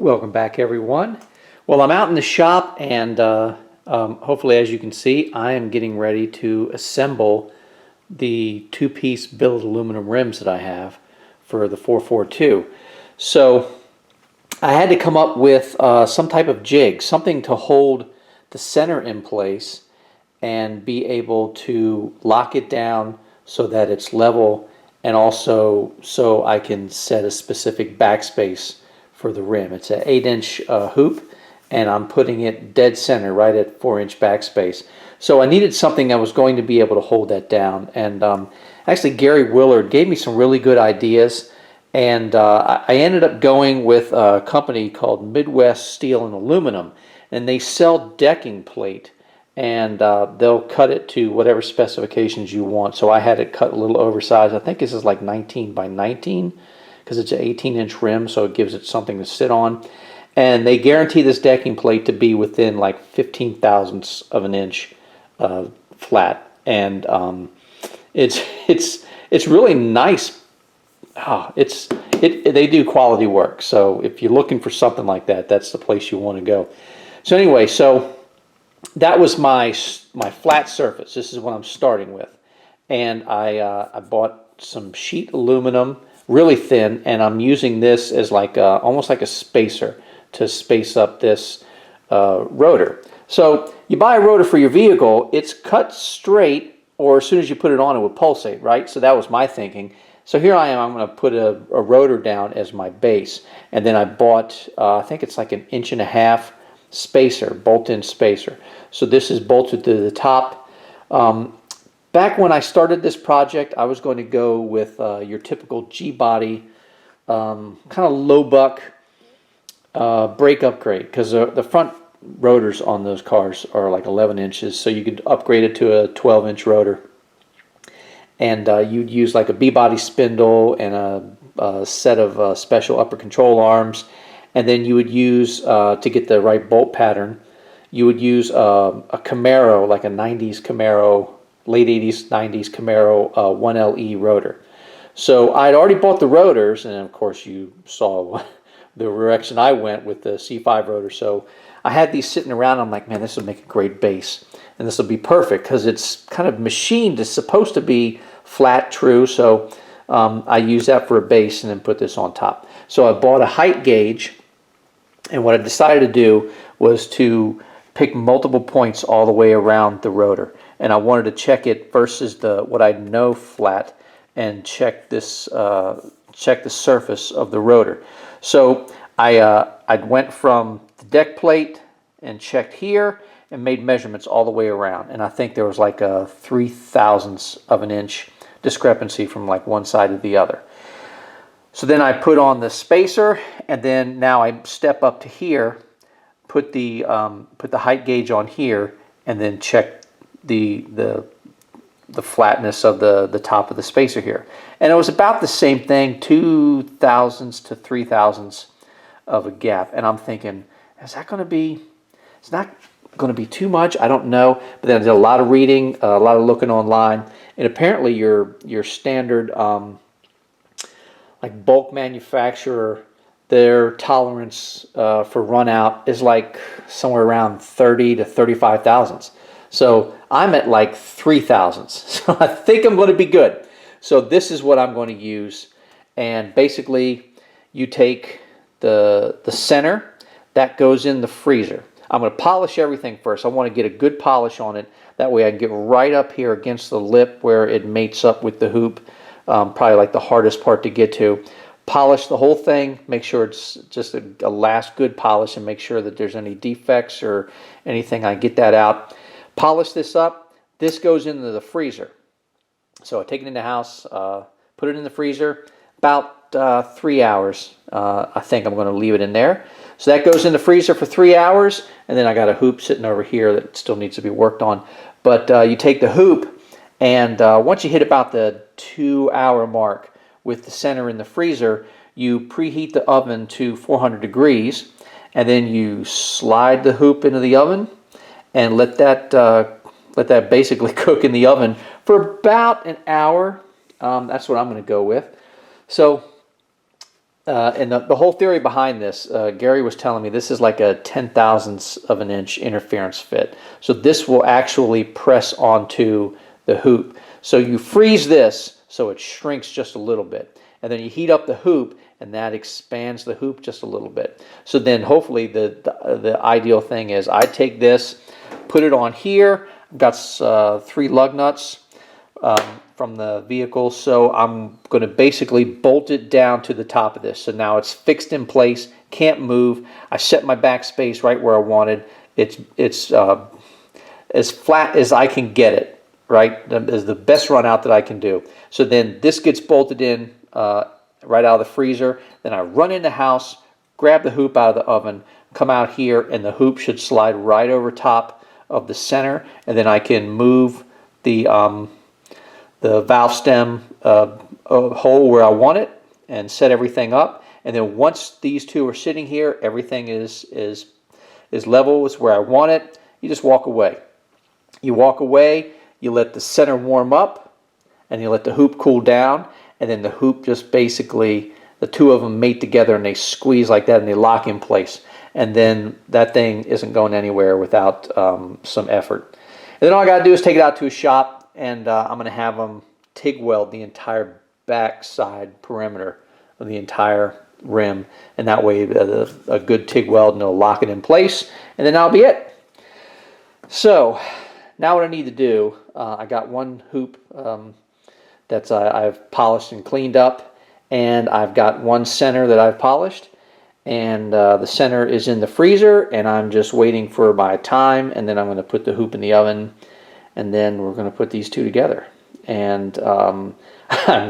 Welcome back, everyone. Well, I'm out in the shop, and hopefully, as you can see, I am getting ready to assemble the two-piece billet aluminum rims that I have for the 442. So I had to come up with some type of jig, something to hold the center in place and be able to lock it down so that it's level, and also so I can set a specific backspace for the rim. It's an 8-inch hoop, and I'm putting it dead center right at 4-inch backspace. So I needed something that was going to be able to hold that down. And actually, Gary Willard gave me some really good ideas, and I ended up going with a company called Midwest Steel and Aluminum, and they sell decking plate, and they'll cut it to whatever specifications you want. So I had it cut a little oversized. I think this is like 19 by 19 because it's an 18-inch rim, so it gives it something to sit on. And they guarantee this decking plate to be within like 15 thousandths of an inch flat, and it's really nice. They do quality work. So if you're looking for something like that, that's the place you want to go. So anyway, so that was my flat surface. This is what I'm starting with, and I bought some sheet aluminum, really thin, and I'm using this as like almost like a spacer to space up this rotor. So you buy a rotor for your vehicle, it's cut straight, or as soon as you put it on, it would pulsate, right? So that was my thinking. So here I am, I'm going to put a rotor down as my base, and then I bought, I think it's like 1.5 inch spacer, bolt-in spacer. So this is bolted to the top. Back when I started this project, I was going to go with your typical G-body, kind of low buck brake upgrade, because the front rotors on those cars are like 11 inches, so you could upgrade it to a 12-inch rotor. And you'd use like a B-body spindle and a set of special upper control arms, and then you would use, to get the right bolt pattern, you would use a Camaro, like a 90s Camaro, late 80s, 90s Camaro 1LE rotor. So I'd already bought the rotors, and of course you saw the direction I went with the C5 rotor. So I had these sitting around. I'm like, man, this will make a great base, and this will be perfect because it's kind of machined. It's supposed to be flat, true. So I use that for a base, and then put this on top. So I bought a height gauge, and what I decided to do was to pick multiple points all the way around the rotor, and I wanted to check it versus what I know flat, and check this check the surface of the rotor. So I went from the deck plate and checked here and made measurements all the way around, and I think there was like a 3 thousandths of an inch discrepancy from like one side to the other. So then I put on the spacer, and then now I step up to here, put the height gauge on here, and then check the flatness of the top of the spacer here. And it was about the same thing, 2 thousandths to 3 thousandths of a gap. And I'm thinking, is that going to be, it's not going to be too much? I don't know. But then I did a lot of reading, a lot of looking online, and apparently your standard like bulk manufacturer, their tolerance for run out is like somewhere around 30 to 35 thousandths. So I'm at like 3 thousandths. So I think I'm going to be good. So this is what I'm going to use. And basically you take the center, that goes in the freezer. I'm going to polish everything first. I want to get a good polish on it. That way I can get right up here against the lip where it mates up with the hoop. Probably like the hardest part to get to. Polish the whole thing, make sure it's just a last good polish, and make sure that there's any defects or anything, I get that out. Polish this up. This goes into the freezer. So I take it in the house, put it in the freezer, about 3 hours. I think I'm going to leave it in there. So that goes in the freezer for 3 hours, and then I got a hoop sitting over here that still needs to be worked on. But you take the hoop, and once you hit about the 2-hour mark with the center in the freezer, you preheat the oven to 400 degrees, and then you slide the hoop into the oven and let that basically cook in the oven for about an hour. That's what I'm going to go with. So and the whole theory behind this, Gary was telling me this is like a 10,000ths of an inch interference fit. So this will actually press onto the hoop. So you freeze this so it shrinks just a little bit. And then you heat up the hoop and that expands the hoop just a little bit. So then hopefully the ideal thing is I take this, put it on here. I've got 3 lug nuts from the vehicle, so I'm going to basically bolt it down to the top of this. So now it's fixed in place, can't move. I set my backspace right where I wanted. It's as flat as I can get it, right? Is the best run out that I can do. So then this gets bolted in right out of the freezer. Then I run in the house, grab the hoop out of the oven, come out here, and the hoop should slide right over top of the center, and then I can move the valve stem hole where I want it and set everything up. And then once these two are sitting here, everything is level with where I want it. You just walk away. You walk away, you let the center warm up, and you let the hoop cool down, and then the hoop just basically, the two of them mate together and they squeeze like that and they lock in place. And then that thing isn't going anywhere without some effort. And then all I got to do is take it out to a shop, and I'm going to have them TIG weld the entire back side perimeter of the entire rim, and that way a good TIG weld and it'll lock it in place, and then that'll be it. So now what I need to do, I got one hoop that's I've polished and cleaned up, and I've got one center that I've polished, and the center is in the freezer, and I'm just waiting for my time, and then I'm going to put the hoop in the oven, and then we're going to put these two together. And I'm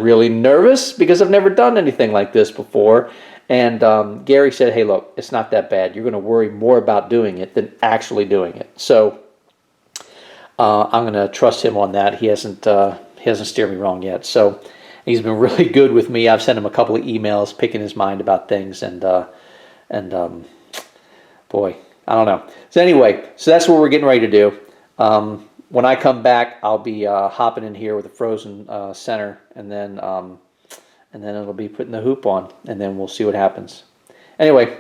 really nervous because I've never done anything like this before. And Gary said, hey, look, it's not that bad. You're going to worry more about doing it than actually doing it. So I'm going to trust him on that. He hasn't steered me wrong yet. So he's been really good with me. I've sent him a couple of emails picking his mind about things. And boy, I don't know. So anyway, so that's what we're getting ready to do. When I come back, I'll be hopping in here with a frozen center, and then it'll be putting the hoop on, and then we'll see what happens. Anyway,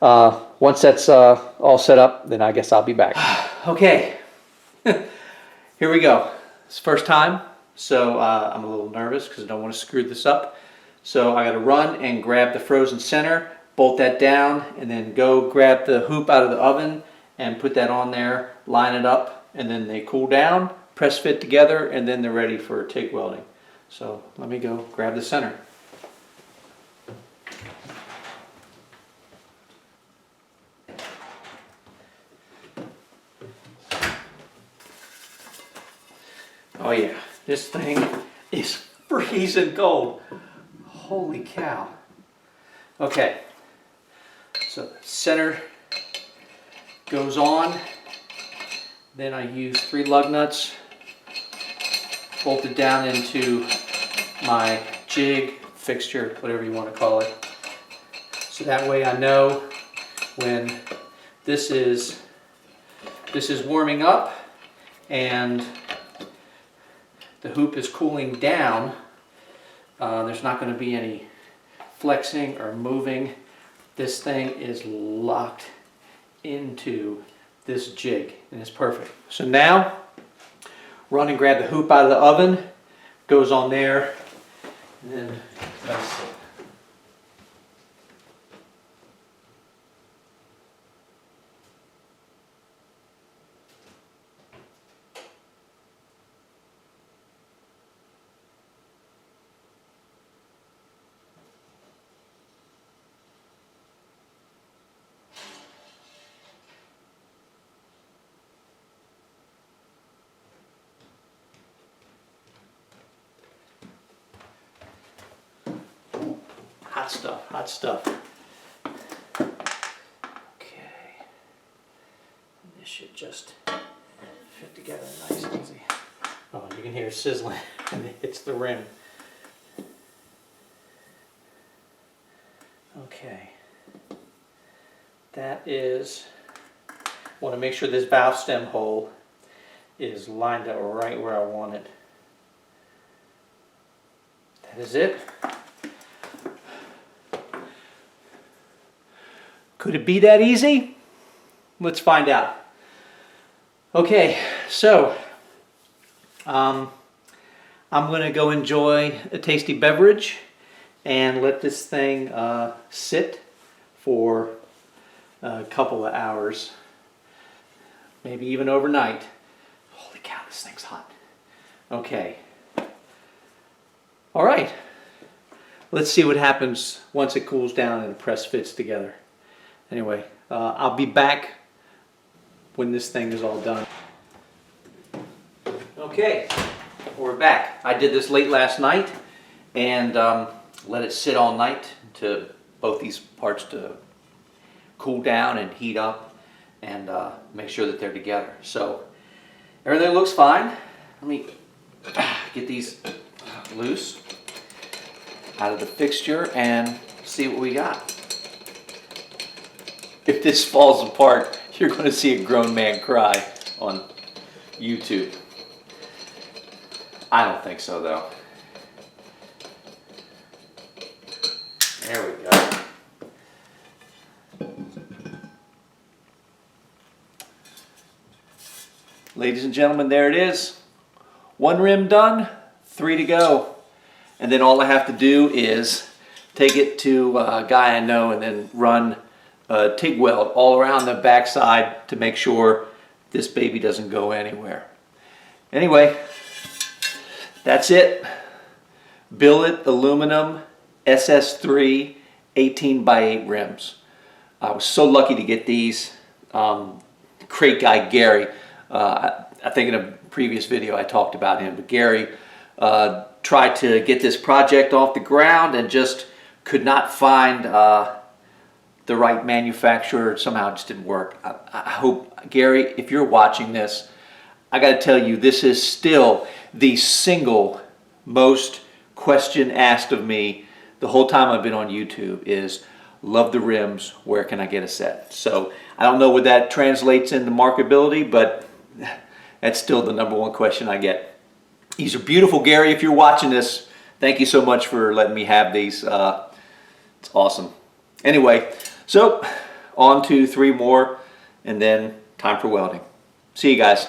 once that's all set up, then I guess I'll be back. Okay, here we go. It's the first time, so I'm a little nervous because I don't want to screw this up. So I got to run and grab the frozen center, bolt that down, and then go grab the hoop out of the oven and put that on there, line it up, and then they cool down, press fit together, and then they're ready for TIG welding. So let me go grab the center. Oh yeah, this thing is freezing cold. Holy cow. Okay, so the center goes on. Then I use 3 lug nuts, bolted down into my jig, fixture, whatever you want to call it. So that way I know when this is warming up and the hoop is cooling down, there's not going to be any flexing or moving. This thing is locked into this jig, and it's perfect. So now, run and grab the hoop out of the oven, goes on there, and then that's it. Hot stuff, hot stuff. Okay. This should just fit together nice and easy. Oh, you can hear it sizzling and it hits the rim. Okay. That is, want to make sure this valve stem hole is lined up right where I want it. That is it. Could it be that easy? Let's find out. Okay, so I'm going to go enjoy a tasty beverage and let this thing sit for a couple of hours, maybe even overnight. Holy cow, this thing's hot. Okay. All right. Let's see what happens once it cools down and the press fits together. Anyway, I'll be back when this thing is all done. Okay, we're back. I did this late last night and let it sit all night to both these parts to cool down and heat up and make sure that they're together. So everything looks fine. Let me get these loose out of the fixture and see what we got. If this falls apart, you're going to see a grown man cry on YouTube. I don't think so, though. There we go. Ladies and gentlemen, there it is. One rim done, 3 to go. And then all I have to do is take it to a guy I know and then run a TIG weld all around the backside to make sure this baby doesn't go anywhere. Anyway, that's it. Billet aluminum SS3 18x8 rims. I was so lucky to get these. Great guy Gary. I think in a previous video I talked about him, but Gary tried to get this project off the ground and just could not find the right manufacturer. Somehow it just didn't work. I hope, Gary, if you're watching this, I got to tell you, this is still the single most question asked of me the whole time I've been on YouTube is, love the rims, where can I get a set? So I don't know what that translates into marketability, but that's still the #1 question I get. These are beautiful, Gary. If you're watching this, thank you so much for letting me have these. It's awesome. Anyway, so on to 3 more, and then time for welding. See you guys.